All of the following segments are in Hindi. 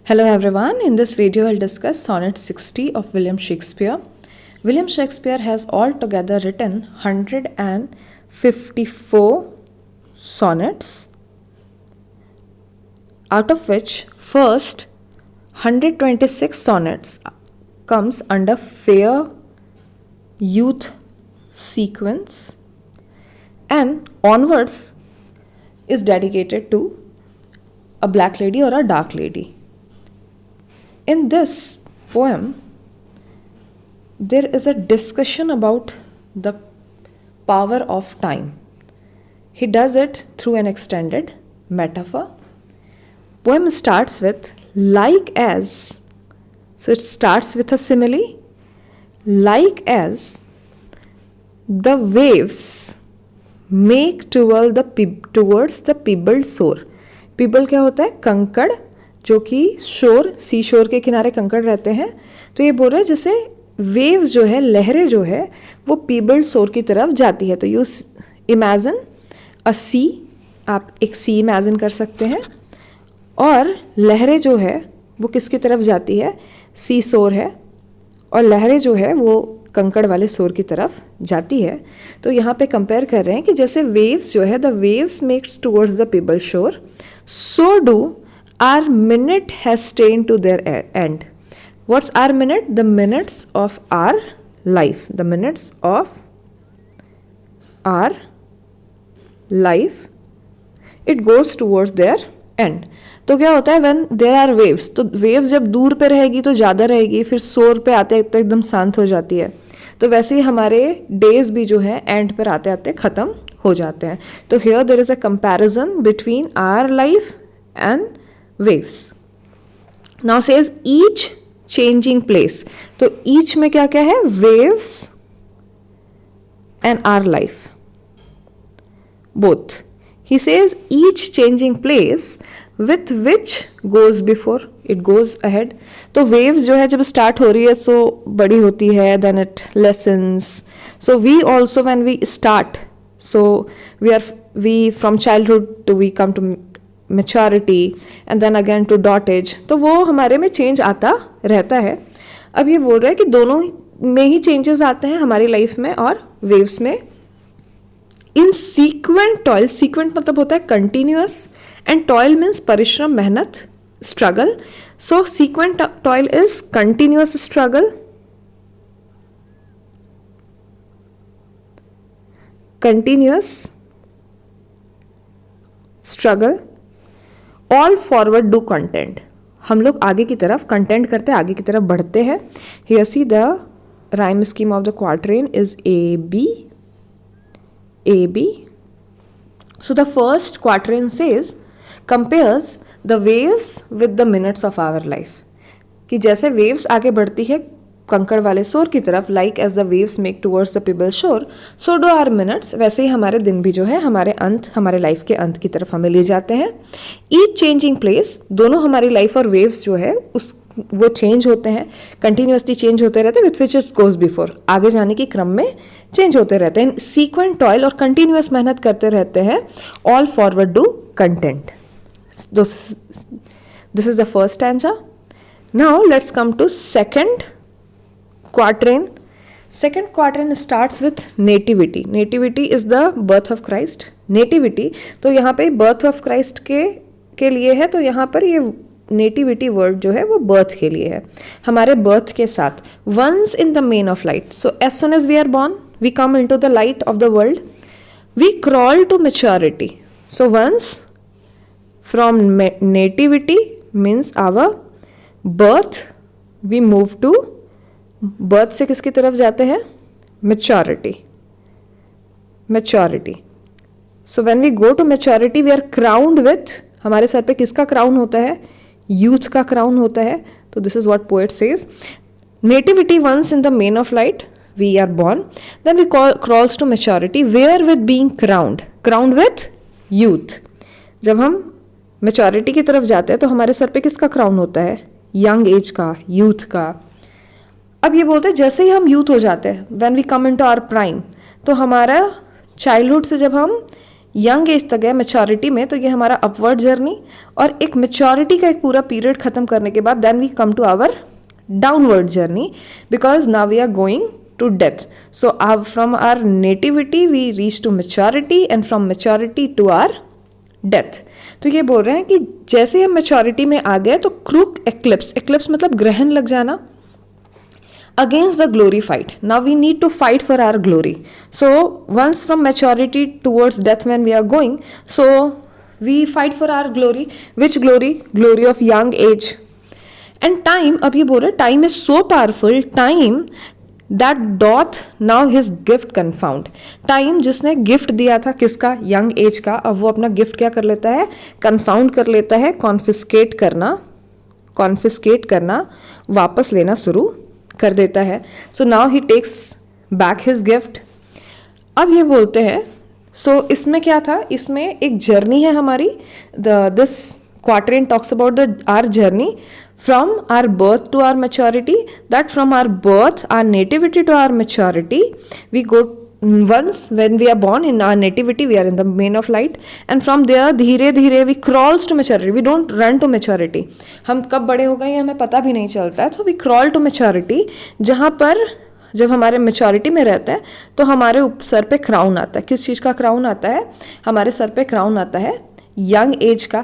Hello everyone, in this video I'll discuss Sonnet 60 of William Shakespeare. William Shakespeare has altogether written 154 sonnets, out of which first 126 sonnets comes under fair youth sequence and onwards is dedicated to a black lady or a dark lady. In this poem, there is a discussion about the power of time. He does it through an extended metaphor. Poem starts with like as. So it starts with a simile. Like as the waves make towards the pebbled shore. Pebble क्या होता है? कंकड़, जो कि शोर, सी शोर के किनारे कंकड़ रहते हैं. तो ये बोल रहे हैं जैसे वेव्स जो है, लहरें जो है, वो पीबल्ड शोर की तरफ जाती है. तो यू इमेजिन अ सी, आप एक सी इमेजिन कर सकते हैं. और लहरें जो है वो किसकी तरफ जाती है? सी शोर है, और लहरें जो है वो कंकड़ वाले शोर की तरफ जाती है. तो यहाँ पे कंपेयर कर रहे हैं कि जैसे वेव्स जो है, the waves makes towards the pebble shore, so do our minute has strained to their end. What's our minute? The minutes of our life. The minutes of our life. It goes towards their end. तो क्या होता है when there are waves? तो waves जब दूर पे रहेगी तो ज़्यादा रहेगी, फिर शोर पे आते आते एकदम शांत हो जाती है. तो वैसे ही हमारे डेज भी जो है एंड पर आते आते ख़त्म हो जाते हैं. तो here there is a comparison between our life and waves. Now says each changing place. तो each में क्या क्या है? Waves and our life, both. He says each changing place with which goes before, it goes ahead. तो waves जो है जब start हो रही है so बड़ी होती है, then it lessens. So we also when we start, so we from childhood to we come to maturity and then again to dotage. तो वो हमारे में चेंज आता रहता है. अब ये बोल रहा है कि दोनों में ही चेंजेस आते हैं हमारी लाइफ में और वेव्स में. इन सीक्वेंट टॉयल, सीक्वेंट मतलब होता है कंटिन्यूअस, एंड टॉयल मीन्स परिश्रम, मेहनत, struggle. So sequent toil is continuous struggle, continuous struggle. All forward do content. हम लोग आगे की तरफ कंटेंट करते हैं, आगे की तरफ बढ़ते हैं. Here see the rhyme scheme of the quatrain is A B, A B. So the first quatrain says compares the waves with the minutes of our life. कि जैसे वेव्स आगे बढ़ती है कंकड़ वाले शोर की तरफ, like as the waves make towards the pebble shore, so do our minutes. वैसे ही हमारे दिन भी जो है हमारे अंत, हमारे लाइफ के अंत की तरफ हमें ले जाते हैं. ईच चेंजिंग प्लेस, दोनों हमारी लाइफ और वेव्स जो है उस वो चेंज होते हैं, कंटिन्यूसली चेंज होते रहते हैं. With which it's goes before, आगे जाने के क्रम में चेंज होते रहते हैं. सीक्वेंट टॉयल और कंटिन्यूस मेहनत करते रहते हैं. All forward do content. This is the first stanza. Now let's come to second quatrain. Second quatrain starts with nativity. Nativity is the birth of Christ. Nativity, तो यहाँ पे birth of Christ के लिए है. तो यहाँ पर ये nativity word जो है वो birth के लिए है, हमारे birth के साथ. Once in the main of light. So as soon as we are born, we come into the light of the world. We crawl to maturity. So once from nativity means our birth, we move to birth से किसकी तरफ जाते हैं? Maturity, maturity. So when we go to maturity we are crowned with, हमारे सर पे किसका क्राउन होता है? यूथ का क्राउन होता है. तो this is what poet says. Nativity once in the main of light, we are born, then we crawls to maturity where with being crowned with youth. जब हम मैच्योरिटी की तरफ जाते हैं तो हमारे सर पे किसका क्राउन होता है? यंग एज का, यूथ का. अब ये बोलते हैं जैसे ही हम यूथ हो जाते हैं, when we come into our prime, तो हमारा चाइल्डहुड से जब हम यंग एज तक है, मेच्योरिटी में, तो ये हमारा अपवर्ड जर्नी, और एक मेच्योरिटी का एक पूरा पीरियड खत्म करने के बाद then we come to our downward journey, because now we are going to death. So from our nativity we reach to maturity and from maturity to our death. तो ये बोल रहे हैं कि जैसे हम maturity में आ गए तो क्रूक eclipse, eclipse मतलब ग्रहण लग जाना, against the glory fight. Now we need to fight for our glory. So once from maturity towards death when we are going, so we fight for our glory. Which glory? Glory of young age. And time, अब ये बोल रहे time is so powerful, time that doth now his gift confound. Time जिसने गिफ्ट दिया था किसका? यंग एज का, अब वो अपना गिफ्ट क्या कर लेता है? कन्फाउंड कर लेता है, कॉन्फिस्केट करना, वापस लेना शुरू कर देता है. So now he takes back his gift. अब ये बोलते हैं, सो इसमें क्या था? इसमें एक जर्नी है हमारी. This quatrain talks about our journey from our birth to our maturity, that from our birth, our nativity to our maturity, we go once when we are born in our nativity, we are in the main of light, and from there धीरे धीरे we crawls to maturity. We don't run to maturity. हम कब बड़े हो गए हमें पता भी नहीं चलता है. So we crawl to maturity, जहाँ पर जब हमारे मेच्योरिटी में रहता है तो हमारे सर पे क्राउन आता है. किस चीज़ का क्राउन आता है? हमारे सर पे क्राउन आता है यंग एज का,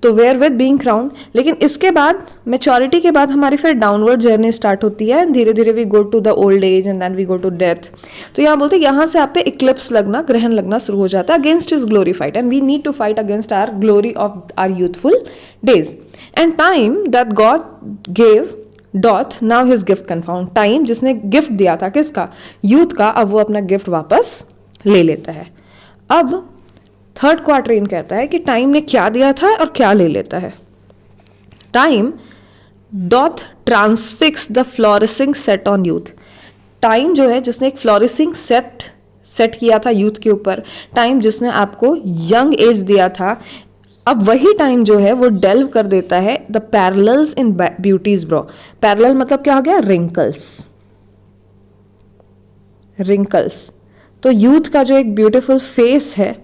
तो वेयर विद बीइंग क्राउन. लेकिन इसके बाद मेच्योरिटी के बाद हमारी फिर डाउनवर्ड जर्नी स्टार्ट होती है. धीरे धीरे we go to the old age and then we go to death. तो यहाँ बोलते हैं यहाँ से आप पे इक्लिप्स लगना, ग्रहण लगना शुरू हो जाता है against his glory fight, and we need to fight against our glory of our youthful days. And time that God gave doth now his gift confound. Time जिसने गिफ्ट दिया था किसका? यूथ का, अब वो अपना गिफ्ट वापस ले लेता है. अब थर्ड क्वार्टरेन कहता है कि टाइम ने क्या दिया था और क्या ले लेता है. Time doth transfix the flourishing set on youth. Time जो है जिसने एक फ्लोरिसिंग सेट किया था यूथ के ऊपर, टाइम जिसने आपको यंग एज दिया था, अब वही टाइम जो है वो डेल्व कर देता है the parallels in beauty's brow. Parallel मतलब क्या हो गया? रिंकल्स. तो यूथ का जो एक ब्यूटीफुल फेस है,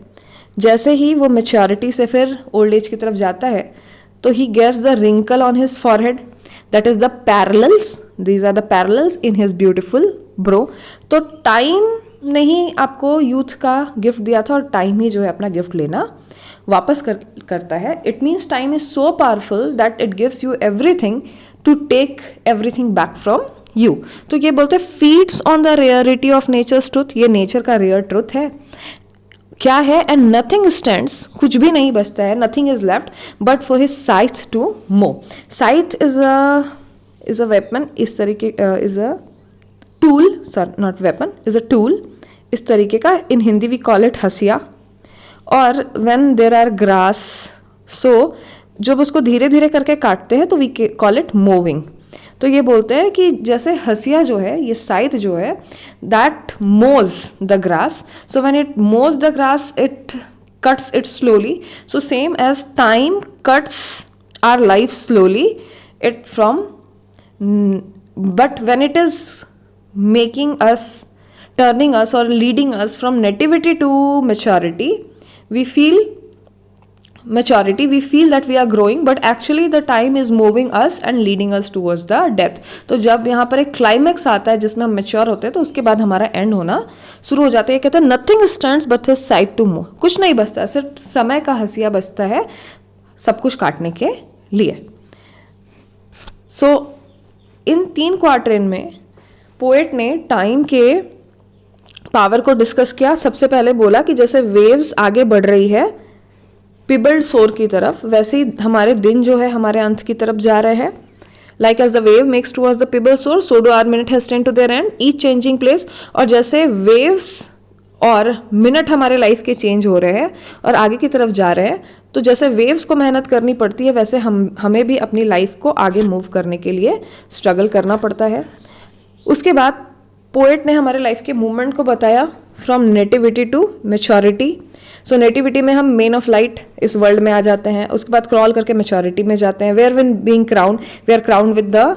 जैसे ही वो मेच्योरिटी से फिर ओल्ड एज की तरफ जाता है तो he gets the wrinkle on his forehead, that is the parallels. These are the parallels in his beautiful brow. तो टाइम ने ही आपको यूथ का गिफ्ट दिया था और टाइम ही जो है अपना गिफ्ट लेना वापस करता है. It means time is so powerful that it gives you everything to take everything back from you. तो ये बोलते feeds on the rarity of nature's truth. ये नेचर का रेयर ट्रूथ है. क्या है? एंड नथिंग स्टैंड्स, कुछ भी नहीं बचता है, nothing is left but for his scythe to mow. Scythe is a weapon, इस तरीके is a tool, sorry not weapon, is a tool इस तरीके का. In Hindi we call it हसिया. और when there are grass, so जब उसको धीरे धीरे करके काटते हैं तो वी कॉल इट मोविंग. तो ये बोलते हैं कि जैसे हसिया जो है, ये साइथ जो है, that mows the grass. So when it mows the grass it cuts it slowly. So same as time cuts our life slowly it from, but when it is making us, turning us और leading us from nativity to maturity, we feel maturity, we feel that we are growing, but actually the time is moving us and leading us towards the death. तो जब यहाँ पर एक क्लाइमैक्स आता है जिसमें हम मेच्योर होते हैं तो उसके बाद हमारा एंड होना शुरू हो जाता है. कहते हैं nothing stands but his scythe to move. कुछ नहीं बचता, सिर्फ समय का हसिया बचता है सब कुछ काटने के लिए. सो इन 3 क्वार्टरेन में पोएट ने टाइम के पावर को डिस्कस किया. सबसे पहले बोला कि जैसे वेव्स आगे बढ़ रही है पिबल्ड सोर की तरफ, वैसे ही हमारे दिन जो है हमारे अंत की तरफ जा रहे हैं. Like as the wave makes towards the pebbled shore, so do our minute has tend to their end, each changing place. और जैसे वेव्स और मिनट हमारे लाइफ के चेंज हो रहे हैं और आगे की तरफ जा रहे हैं, तो जैसे वेव्स को मेहनत करनी पड़ती है वैसे हमें भी अपनी लाइफ को आगे मूव करने के लिए स्ट्रगल करना पड़ता है. उसके बाद पोएट ने हमारे लाइफ के मूवमेंट को बताया from nativity to maturity. So nativity में हम मेन ऑफ लाइट इस वर्ल्ड में आ जाते हैं, उसके बाद क्रॉल करके मेच्योरिटी में जाते हैं. Where with being crown, we are crown with the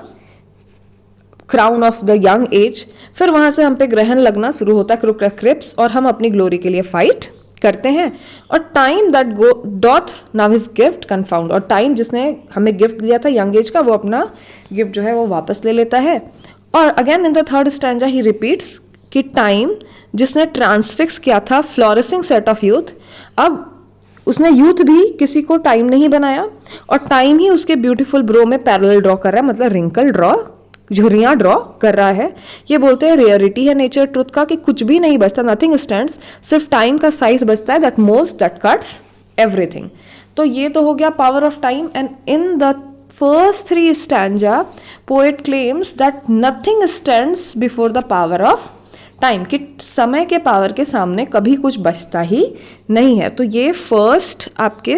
crown of the young age. फिर वहां से हम पे ग्रहण लगना शुरू होता है, क्रूक क्रिप्स, और हम अपनी ग्लोरी के लिए फाइट करते हैं, और time that go doth now his gift confound, और टाइम जिसने हमें गिफ्ट दिया था यंग एज का, वो अपना गिफ्ट जो है वो वापस ले लेता है। और again in the third stanza he repeats कि टाइम जिसने ट्रांसफिक्स किया था फ्लोरिसिंग सेट ऑफ यूथ, अब उसने यूथ भी किसी को टाइम नहीं बनाया, और टाइम ही उसके ब्यूटीफुल ब्रो में पैरेलल ड्रॉ कर रहा है, मतलब रिंकल ड्रॉ, झुर्रियाँ ड्रॉ कर रहा है। ये बोलते हैं रियलिटी है नेचर ट्रुथ का कि कुछ भी नहीं बचता, नथिंग स्टैंड्स, सिर्फ टाइम का साइज बचता है, that moves that cuts everything. तो ये तो हो गया power of time. And in the first three stanza poet claims that nothing stands before the power of time, कि समय के पावर के सामने कभी कुछ बचता ही नहीं है। तो ये फर्स्ट आपके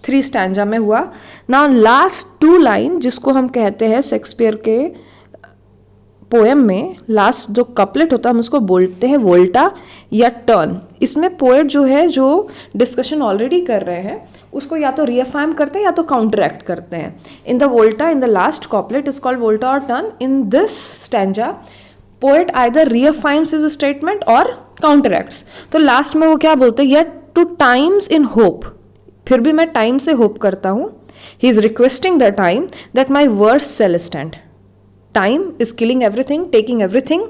थ्री स्टैंजा में हुआ। नाउ लास्ट टू लाइन जिसको हम कहते हैं शेक्सपियर के पोएम में लास्ट जो कपलेट होता है हम उसको बोलते हैं वोल्टा या टर्न। इसमें पोएट जो है जो डिस्कशन ऑलरेडी कर रहे हैं उसको या तो रीअफार्म करते हैं या तो काउंटरैक्ट करते हैं। In the volta in the last couplet is called volta or turn. In this stanza poet either reaffirms his statement or counteracts. तो लास्ट में वो क्या बोलते हैं, yet to times in hope, फिर भी मैं टाइम से होप करता हूँ। He is requesting the time that my words shall stand. Time is killing everything, taking everything,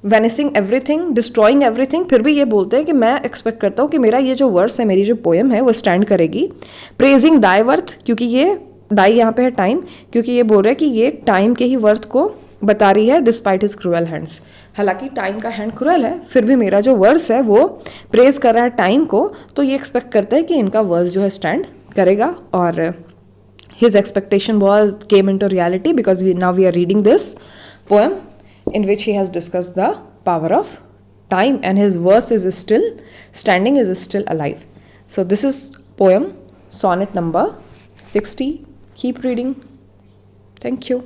vanishing everything, destroying everything, फिर भी ये बोलते हैं कि मैं एक्सपेक्ट करता हूँ कि मेरा ये जो वर्ड्स है, मेरी जो पोएम है वो स्टैंड करेगी। प्रेजिंग दाई वर्थ, क्योंकि ये दाई यहाँ पे है टाइम, क्योंकि ये बोल रहे हैं कि ये टाइम के ही वर्थ को बता रही है डिस्पाइट हिज क्रूअल हैंड्स। हालांकि टाइम का हैंड क्रूअल है, फिर भी मेरा जो वर्स है वो प्रेज कर रहा है टाइम को, तो ये एक्सपेक्ट करते हैं कि इनका वर्स जो है स्टैंड करेगा। और his expectation was came into reality because now we are reading this poem in which he has discussed the power of time, and his verse is still standing, is still alive. So this is poem sonnet number 60. Keep reading. Thank you.